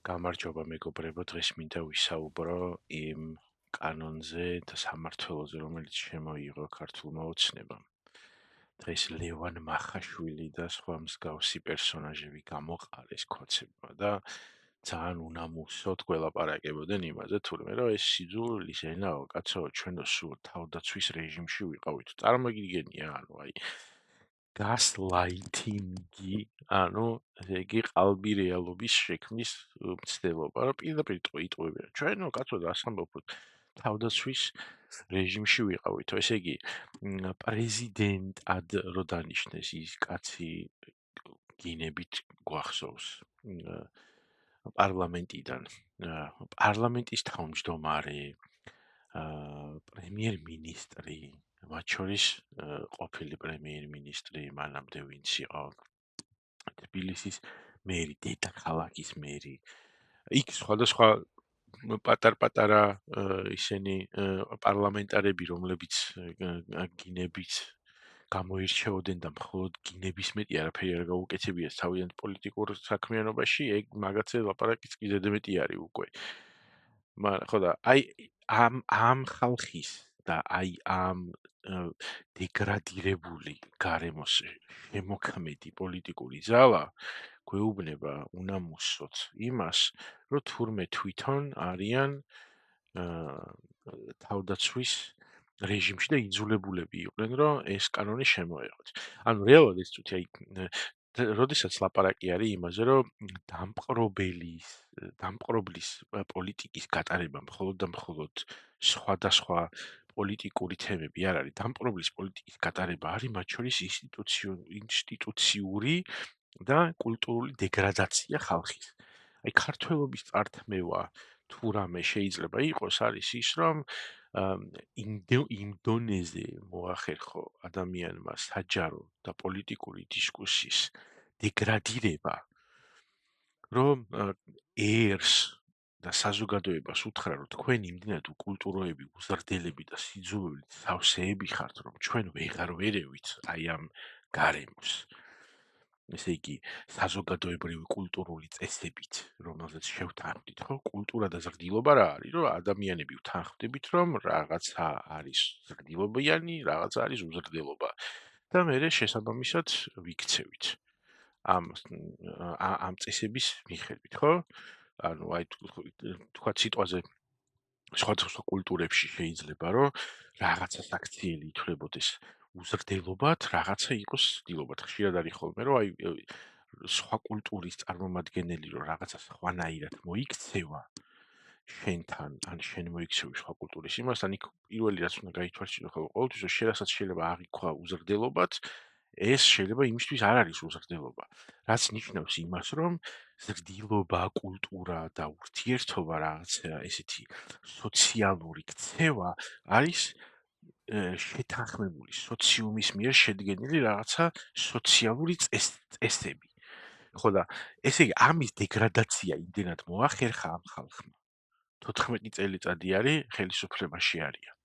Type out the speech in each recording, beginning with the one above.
გამარჯობა მეგობრებო, დღეს მინდა ვისაუბრო იმ კანონზე და სამმართველოზე, რომელიც შემოიღო ქართულმა ოცნებამ. დღეს ლევან მახაშვილი და სხვა მსგავსი პერსონაჟები გამოყარეს ქოცებმა და ძალიან უნამუსოდ გველაპარაკებოდნენ იმაზე, თურმე რომ ეს სიძულვილის ენაო, კაცო, ჩვენო სულ თავდაცვის რეჟიმში ვიყავით. წარმოგიდგენია, გასლაითინგი, ესე იგი ყალბი რეალობის შექმნის მცდელობა, რომ პირდაპირ იტყვებიან. ჩვენო კაცო და ასამბობთ თავდაცვის რეჟიმში ვიყავითო, ესე იგი პრეზიდენტად რო დანიშნეს ის კაცი გინებით გვახსოვს პარლამენტიდან, პარლამენტის თავმჯდომარე, პრემიერ-მინისტრი, მათ შორის ყოფილი პრემიერ-მინისტრი მანამდე ვინც იყო თბილისის მერი, დედაქალაქის მერი. იქ სხვადასხვა პატარ-პატარა ისინი პარლამენტარები, რომლებიც გინებით გამოირჩეოდნენ და მხოლოდ გინების მეტი არაფერი არ გაუკეთებიათ თავიანთ პოლიტიკურ საქმიანობაში, ეგ მაგაცე ლაპარაკიც კი ზედმეტი არის უკვე. მაგრამ ხო და აი ამ ხალხის და აი ამ დეგრადირებული გარემოს შემოქმედი პოლიტიკური ძალა გვეუბნება უნამუსოდ იმას, რომ თურმე თვითონ არიან თავდაცვის რეჟიმში და იძულებულები იყვნენ, რომ ეს კანონი შემოეღოთ. ანუ რეალურად ეს წუთი აი როდესაც ლაპარაკი არის იმაზე, რომ დამპყრობლის პოლიტიკის გატარება მხოლოდ და მხოლოდ სხვადასხვა პოლიტიკური თემები არ არის. დამპყრობლის პოლიტიკის გატარება არის მათ შორის ინსტიტუციური და კულტურული დეგრადაცია ხალხის. აი ქართველობის წართმევა თუ რამე შეიძლება იყოს არის ის, რომ ინდონეზე მოახერხო ადამიანმა საჯარო და პოლიტიკური დისკუსიის დეგრადირება, რომ ერს და საზოგადოებას უთხრა, რომ თქვენ იმდენად უკულტუროები, უზრდელები და სიძულვილი სავსეები ხართ, რომ ჩვენ ვეღარ ვერევით აი ამ გარემოს. ესე იგი, საზოგადოებრივი კულტურული წესებით, რომელზეც შევთანხმდით, ხო, კულტურა და ზრდილობა რა არის, რომ ადამიანები ვთანხმდებით, რომ რაღაცა არის ზრდილობიანი, რაღაცა არის უზრდელობა და მე შესაბამისად ვიქცევით ამ წესების მიხედვით, ხო? ანუ აი თქვა სიტყვაზე სხვადასხვა კულტურებში შეიძლება რომ რაღაცა საქციელი ითვლებოდეს უზრდელობად, რაღაცა იყოს ცდილობად. ხშირად არის ხოლმე რომ აი სხვა კულტურის წარმომადგენელი რომ რაღაცა სხვანაირად მოიქცევა შენთან, ან შენ მოიქცევი სხვა კულტურის იმასთან, იქ პირველი რაც უნდა გაითვალისწინო ხოლმე ყოველთვის რომ შენ რასაც შეიძლება აღიქვა უზრდელობად, ეს შეიძლება იმისთვის არ არის უზრდელობა. რაც ნიშნავს იმას, რომ ზრდილობა, კულტურა და ურთიერთობა რაღაცა ესეთი სოციალური ქცევა არის შეთანხმებული სოციუმის მიერ შედგენილი რაღაცა სოციალური წესები. ხო და ესე იგი ამის დეგრადაცია იმდენად მოახერხა ამ ხალხმა. 14 წელიწადი არის ხელისუფლებაში არიან.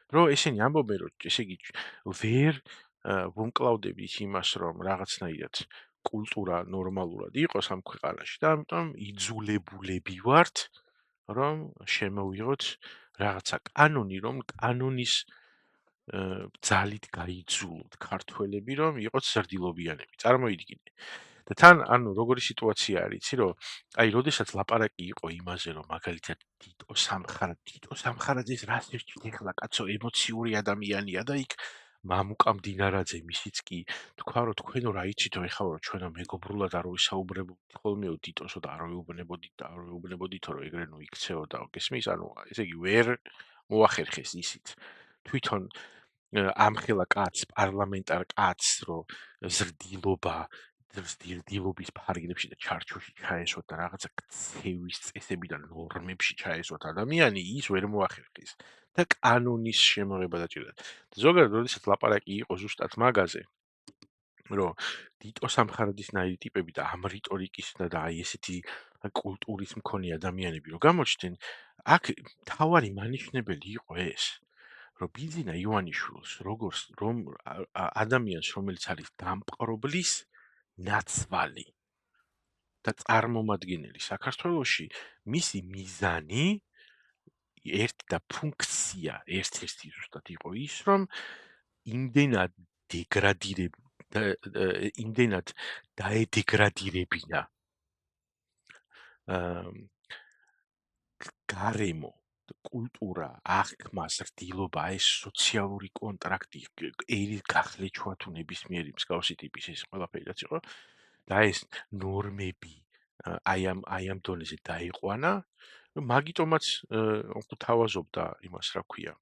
რომ ესენი ამბობენ, რომ ესე იგი ვერ ვუმკლავდებით იმას, რომ რაღაცნაირად კულტურა ნორმალურად იყოს ამ ქვეყანაში და ამიტომ იძულებულები ვართ, რომ შემოვიღოთ რაღაცა კანონი, რომ კანონის ძალით გაიძულოთ ქართველები, რომ იყოთ ზრდილობიანები. წარმოიდგინე. და თან ანუ როგორი სიტუაცია არის, იცი რომ აი როდესაც ლაპარაკი იყო იმაზე, რომ მაგალითად თიტო სამხარაძეს რას ერჩით ეხლა კაცო ემოციური ადამიანია და იქ მამუკა მდინარაძე მისიც კი თქვა რომ თქვენო რა იცითო ეხლა რომ ჩვენო მეგობრულად არ ვისაუბრებოდით ხოლმეო თიტოსო და არ ვეუბნებოდითო რომ ეგრე ნუ იქცეოდა გესმის ანუ ესე იგი ვერ მოახერხეს ისიც თვითონ ამხელა კაცს პარლამენტარ კაცს რომ ზრდილობის ფარგლებში და ჩარჩოში ჩაესვათ და რაღაცა ქცევის წესები და ნორმებში ჩაესვათ ადამიანი ის ვერ მოახერხეს და კანონის შემოღება დაჭირდა. ზოგადად როდესაც ლაპარაკი იყო ზუსტად მაგაზე რომ თიტო სამხარაძისნაირი ტიპები და ამ რიტორიკის და აი ესეთი კულტურის მქონე ადამიანები რომ გამოჩნდნენ, აქ თავარი მანიშნებელი იყო ეს, რომ ბიძინა ივანიშვილს როგორც რომ ადამიანს რომელიც არის დამპყრობლის ნაცვალი და წარმომადგენელი საქართველოში მისი მიზანი ერთი და ფუნქცია ერთ-ერთი ზუსტად იყო ის, რომ იმდენად იმდენად დაედეგრადირებინა გარემო, კულტურა, აღქმა, ზრდილობა, ეს სოციალური კონტრაქტი, ერის გახლეჩვა თუ ნებისმიერი მსგავსი ტიპის ეს ყველაფერი რაც იყო და ეს ნორმები აი ამ დონეზე დაიყვანა, რომ მაგიტომაც თავაზობდა იმას, რა ქვია,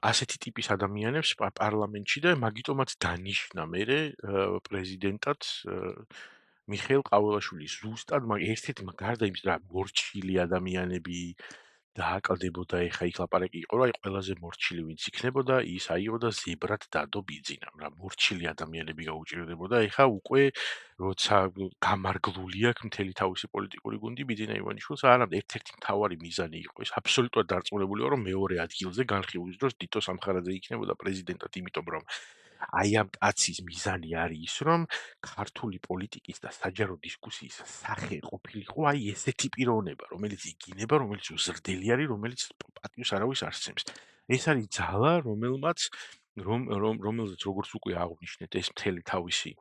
ასეთი ტიპის ადამიანებს პარლამენტში და მაგიტომაც დანიშნა მერე პრეზიდენტად მიხეილ ყაველაშვილი. ზუსტად ერთ-ერთი გარდა იმის რა მორჩილი ადამიანები დააკლდებოდა, ეხა იქ ლაპარაკი იყო, რომ აი ყველაზე მორჩილი ვინც იქნებოდა, ის აიო და ზებრად დადო ბიძინა, რა მორჩილი ადამიანები გაუჭირდებოდა, ეხა უკვე როცა გამარგლული აქვს მთელი თავისი პოლიტიკური გუნდი ბიძინა ივანიშვილს, არა, ერთ-ერთი მთავარი მიზანი იყო ის, აბსოლუტურად დარწმუნებული ვარ, რომ მეორე ადგილზე განხილვის დროს დიტო სამხარაძე იქნებოდა პრეზიდენტად, იმიტომ რომ აი ამ კაცის მიზანი არის ის, რომ ქართული პოლიტიკის და საჯარო დისკუსიის სახე ყოფილიყო აი ესეთი პიროვნება, რომელიც იგინება, რომელიც უზრდელი არის, რომელიც პატივს არავის არ სცემს. ეს არის ძალა, რომელზეც როგორც უკვე აღვნიშნეთ, ეს მთელი თავისი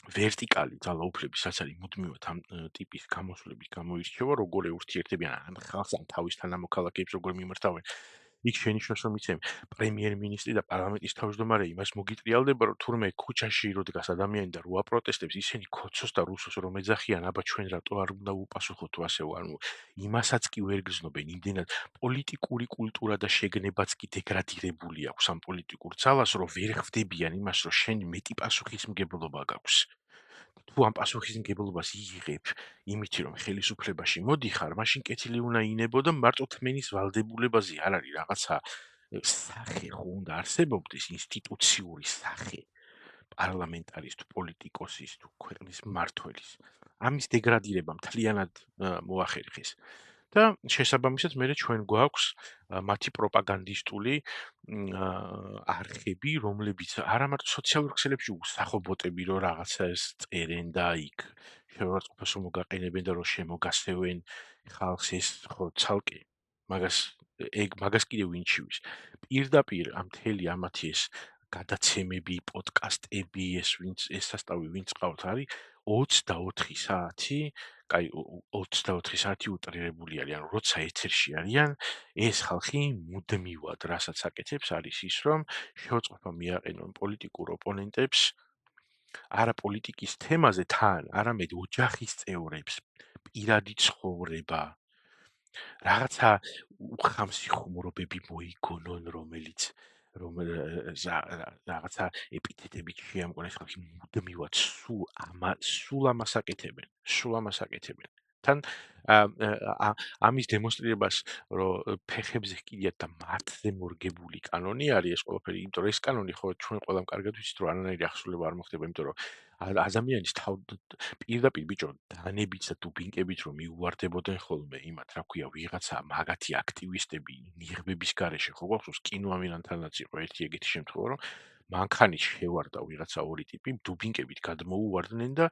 ვერტიკალი ძალაუფლებისაც არის მუდმივად ამ ტიპის გამოსვლების გამოირჩევა, როგორ ეურთიერთებიან ამ ხალხს, ამ თავის თანამოქალაქეებს, როგორ მიმართავენ. იქ შენიშნოს რომ იცი პრემიერ-მინისტრი და პარლამენტის თავმჯდომარე იმას მოგიტრიალდება რომ თურმე ქუჩაში რო დგას ადამიანი და რო აპროტესტებს ისინი ქოცოს და რუსოს რომ ეძახიან აბა ჩვენ რატო არ უნდა უპასუხოთ თუ ასე ანუ იმასაც კი ვერ გრძნობენ იმდენად პოლიტიკური კულტურა და შეგნებაც კი დეგრადირებული აქვს ამ პოლიტიკურ ძალას რომ ვერ ხვდებიან იმას რომ შენ მეტი პასუხისმგებლობა გაქვს თუ ამ პასუხისმგებლობას იღებ იმითი რომ ხელისუფლებაში მოდიხარ, მაშინ კეთილი უნდა ინებო და მარტო თმენის ვალდებულებაზე არ არის რაღაცა სახე ხო უნდა არსებობდეს ინსტიტუციური სახე პარლამენტარის თუ პოლიტიკოსის თუ ქვეყნის მმართველის. ამის დეგრადირება მთლიანად მოახერხეს. და შესაბამისად მე ჩვენ გვაქვს მათი პროპაგანდისტული არხები, რომლებიც არა მარტო სოციალურ ქსელებში უსახობოტები რომ რაღაცა ეს წერენ და იქ შევარწყობას რომ მოგაყენებენ და რომ შემოგასევენ ხალხს ეს ხო ცალკე მაგას კიდევ ვინჩივის. პირდაპირ ამ მთელი ამათი ეს გადაცემები, პოდკასტები, ეს სასტავი ვინც ყავთ არის 24 საათი კაი 24 საათი უტრირებული არის, ანუ როცა ეთერში არიან, ეს ხალხი მუდმივად რასაც აკეთებს არის ის, რომ შეუწყობა მიაყენონ პოლიტიკურ ოპონენტებს არა პოლიტიკის თემაზე თან, არამედ ოჯახის წევრებს, პირადი ცხოვრება, რაღაცა უხამსი ხუმრობები მოიგონონ, რაღაცა ეპითეტებით შეამკურნეს ხალხი მუდმივად სულ ამას აკეთებენ. თან ამის დემონსტრირებას რომ ფეხებზე ჰკიდიათ და მათზე მორგებული კანონი არის ეს ყველაფერი, იმიტომ რომ ეს კანონი ხო ჩვენ ყველამ კარგად ვიცით რომ არანაირი აღსრულება არ მოხდება, იმიტომ რომ ადამიანის პირდაპირ ბიჭო დანებით და დუბინკებით რომ მიუვარდებოდნენ ხოლმე იმათ რა ქვია ვიღაცა მაგათი აქტივისტები ნიღბების გარეშე ხო გვახსოვს კინოამინანთანაც იყო ერთი ეგეთი შემთხვევა რომ მანქანის შევარდა ვიღაცა ორი ტიპი დუბინკებით გადმოუვარდნენ და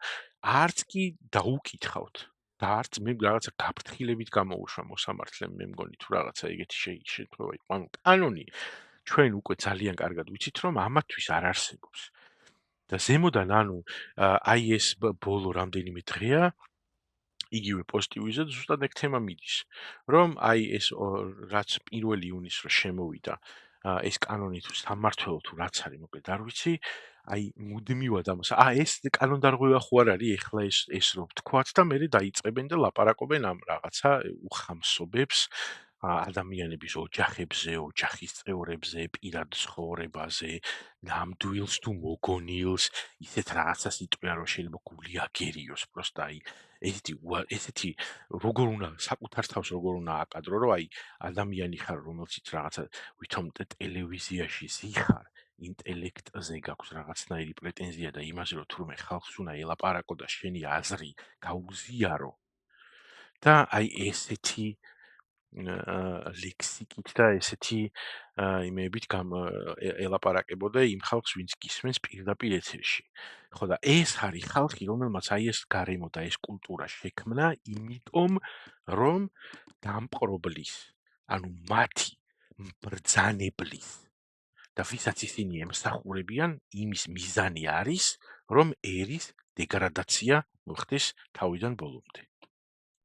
არც კი დაუკითხავთ და არც მე რაღაცა გაფრთხილებით გამოუშვა მოსამართლემ მე მგონი თუ რაღაცა ეგეთი შემთხვევა იყო ანუ კანონი ჩვენ უკვე ძალიან კარგად ვიცით რომ ამათვის არ არსებობს და ზემოდან ანუ აი ეს ბოლო რამდენიმე დღეა იგივე პოზიტივიზმზე ზუსტად ეგ თემა მიდის რომ აი ეს რაც 1 იუნის რო შემოვიდა ეს კანონი თუ სამმართველო თუ რაც არის მოკლედ არ ვიცი აი მუდმივად ამას ეს კანონდარღვევა ხო არ არის ეხლა ეს რო ვთქვათ და მე დაიწყებენ და ლაპარაკობენ ამ რაღაცა უხამსობებს ადამიანების ოჯახებზე, ოჯახის წევრებზე, პირად ცხოვრებაზე, ნამდვილს თუ მოგონილს, ისეთ რაღაცა სიტყვა რომ შეიძლება გული აგერიოს, პროსტა აი ესეთი როგორ უნდა საკუთარ თავს როგორ უნდა აკადრო, რომ აი ადამიანი ხარ, რომელშიც რაღაცა ვითომ ტელევიზიაში ზიხარ, ინტელექტზე გაქვს რაღაცნაირი პრეტენზია და იმაზე რომ თურმე ხალხს უნდა ელაპარაკო და შენი აზრი გაუზიარო და აი ესეთი ლექსიკით და ესეთი იმეებით ელაპარაკებოდა იმ ხალხს, ვინც გისმენს პირდაპირ ეთერში. ხო და ეს არის ხალხი, რომელმაც აი ეს გარემო და ეს კულტურა შექმნა, იმიტომ რომ დამპყრობლის, ანუ მათი ბრძანებლის და ვისაც ისინი ემსახურებიან, იმის მიზანი არის, რომ ერის დეგრადაცია მოხდეს თავიდან ბოლომდე.